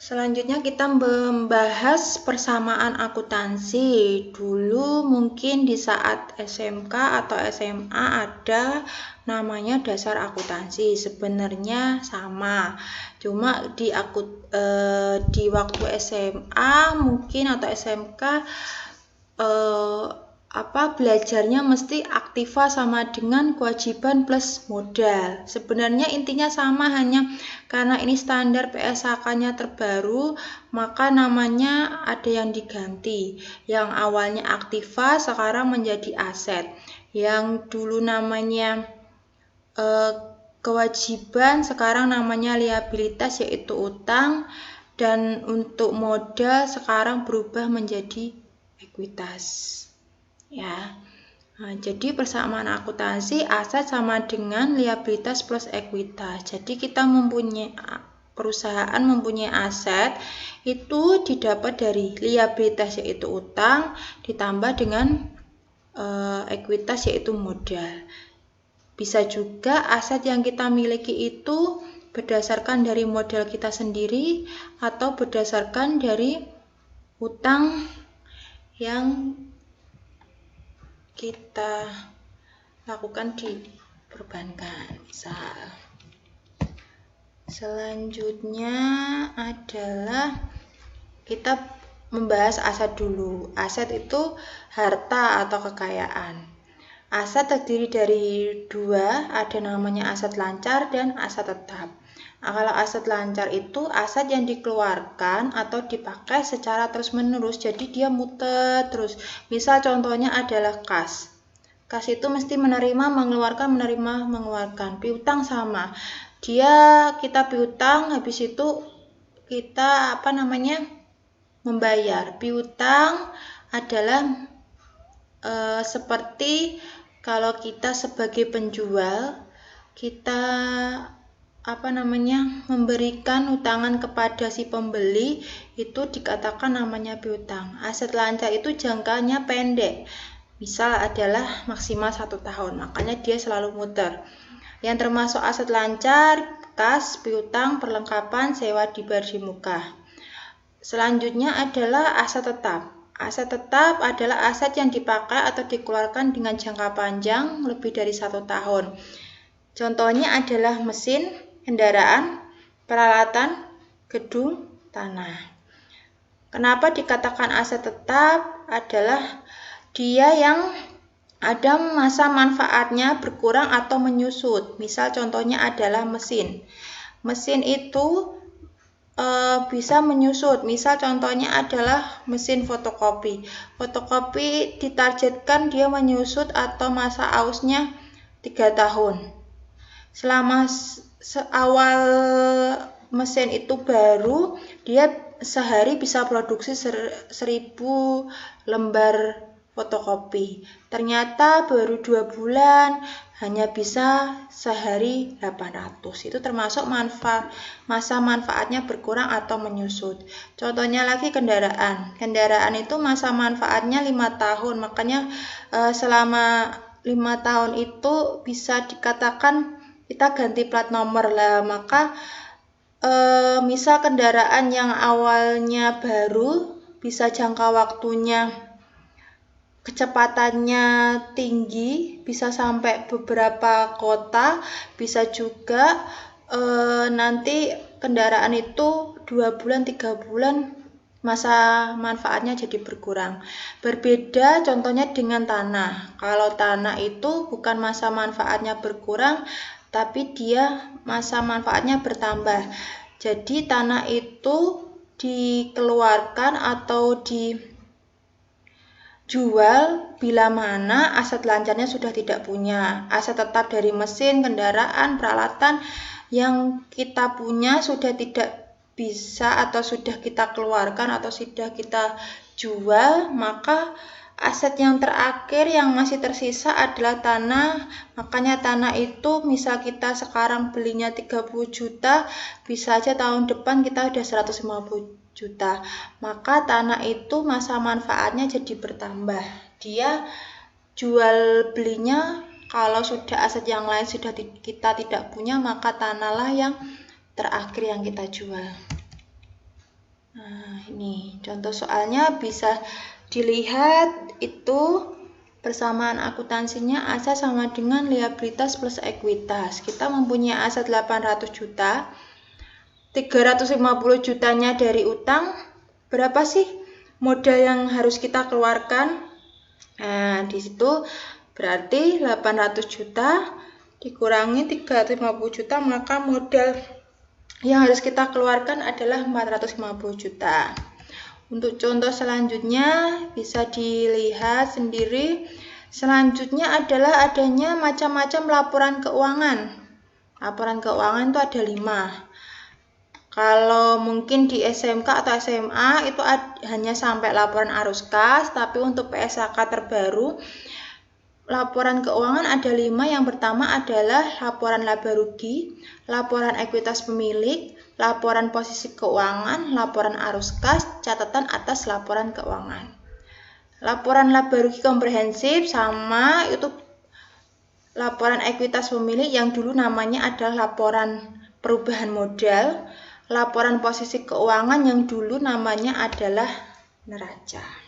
Selanjutnya kita membahas persamaan akuntansi. Dulu mungkin di saat SMK atau SMA ada namanya dasar akuntansi. Sebenarnya sama. Cuma di waktu SMA mungkin atau SMK belajarnya mesti aktiva sama dengan kewajiban plus modal. Sebenarnya intinya sama, hanya karena ini standar PSAK-nya terbaru, maka namanya ada yang diganti. Yang awalnya aktiva sekarang menjadi aset. Yang dulu namanya kewajiban sekarang namanya liabilitas, yaitu utang, dan untuk modal sekarang berubah menjadi ekuitas. Ya, nah, jadi persamaan akuntansi aset sama dengan liabilitas plus ekuitas. Jadi kita perusahaan mempunyai aset itu didapat dari liabilitas yaitu utang ditambah dengan ekuitas yaitu modal. Bisa juga aset yang kita miliki itu berdasarkan dari modal kita sendiri atau berdasarkan dari utang yang kita lakukan di perbankan. Misal selanjutnya adalah kita membahas aset dulu. Aset itu harta atau kekayaan. Aset terdiri dari dua, ada namanya aset lancar dan aset tetap. Nah, kalau aset lancar itu aset yang dikeluarkan atau dipakai secara terus-menerus, jadi dia muter terus. Misal contohnya adalah kas. Kas itu mesti menerima, mengeluarkan, menerima, mengeluarkan. Piutang sama. Kita piutang, habis itu kita membayar. Piutang adalah seperti kalau kita sebagai penjual, kita memberikan utangan kepada si pembeli, itu dikatakan namanya piutang. Aset lancar itu jangkanya pendek, misal adalah maksimal 1 tahun, makanya dia selalu muter. Yang termasuk aset lancar, kas, piutang, perlengkapan, sewa dibayar di muka. Selanjutnya adalah aset tetap. Aset tetap adalah aset yang dipakai atau dikeluarkan dengan jangka panjang lebih dari 1 tahun. Contohnya adalah mesin, kendaraan, peralatan, gedung, tanah. Kenapa dikatakan aset tetap? Adalah dia yang ada masa manfaatnya berkurang atau menyusut. Misal contohnya adalah mesin. Mesin itu bisa menyusut. Misal contohnya adalah mesin fotokopi. Fotokopi ditargetkan dia menyusut atau masa ausnya 3 tahun. Selama awal mesin itu baru, dia sehari bisa produksi 1000 lembar fotokopi. Ternyata baru 2 bulan hanya bisa sehari 800. Itu termasuk masa manfaatnya berkurang atau menyusut. Contohnya lagi kendaraan. Kendaraan itu masa manfaatnya 5 tahun. Makanya selama 5 tahun itu bisa dikatakan kita ganti plat nomor lah. Maka misal kendaraan yang awalnya baru bisa jangka waktunya kecepatannya tinggi, bisa sampai beberapa kota, bisa juga nanti kendaraan itu 2 bulan, 3 bulan masa manfaatnya jadi berkurang. Berbeda contohnya dengan tanah. Kalau tanah itu bukan masa manfaatnya berkurang, tapi dia masa manfaatnya bertambah. Jadi tanah itu dikeluarkan atau dijual bila mana aset lancarnya sudah tidak punya. Aset tetap dari mesin, kendaraan, peralatan yang kita punya sudah tidak bisa atau sudah kita keluarkan atau sudah kita jual, maka aset yang terakhir yang masih tersisa adalah tanah. Makanya tanah itu misal kita sekarang belinya 30 juta, bisa aja tahun depan kita udah 150 juta. Maka tanah itu masa manfaatnya jadi bertambah. Dia jual belinya, kalau sudah aset yang lain sudah kita tidak punya, maka tanahlah yang terakhir yang kita jual. Ini contoh soalnya bisa dilihat, itu persamaan akuntansinya aset sama dengan liabilitas plus ekuitas. Kita mempunyai aset 800 juta, 350 jutanya dari utang. Berapa sih modal yang harus kita keluarkan? Nah, di situ berarti 800 juta dikurangi 350 juta, maka modal yang harus kita keluarkan adalah 450 juta. Untuk contoh selanjutnya bisa dilihat sendiri. Selanjutnya adalah adanya macam-macam laporan keuangan. Laporan keuangan itu ada 5. Kalau mungkin di SMK atau SMA itu hanya sampai laporan arus kas, tapi untuk PSAK terbaru laporan keuangan ada 5. Yang pertama adalah laporan laba rugi, laporan ekuitas pemilik, laporan posisi keuangan, laporan arus kas, catatan atas laporan keuangan. Laporan laba rugi komprehensif sama itu laporan ekuitas pemilik yang dulu namanya adalah laporan perubahan modal, laporan posisi keuangan yang dulu namanya adalah neraca.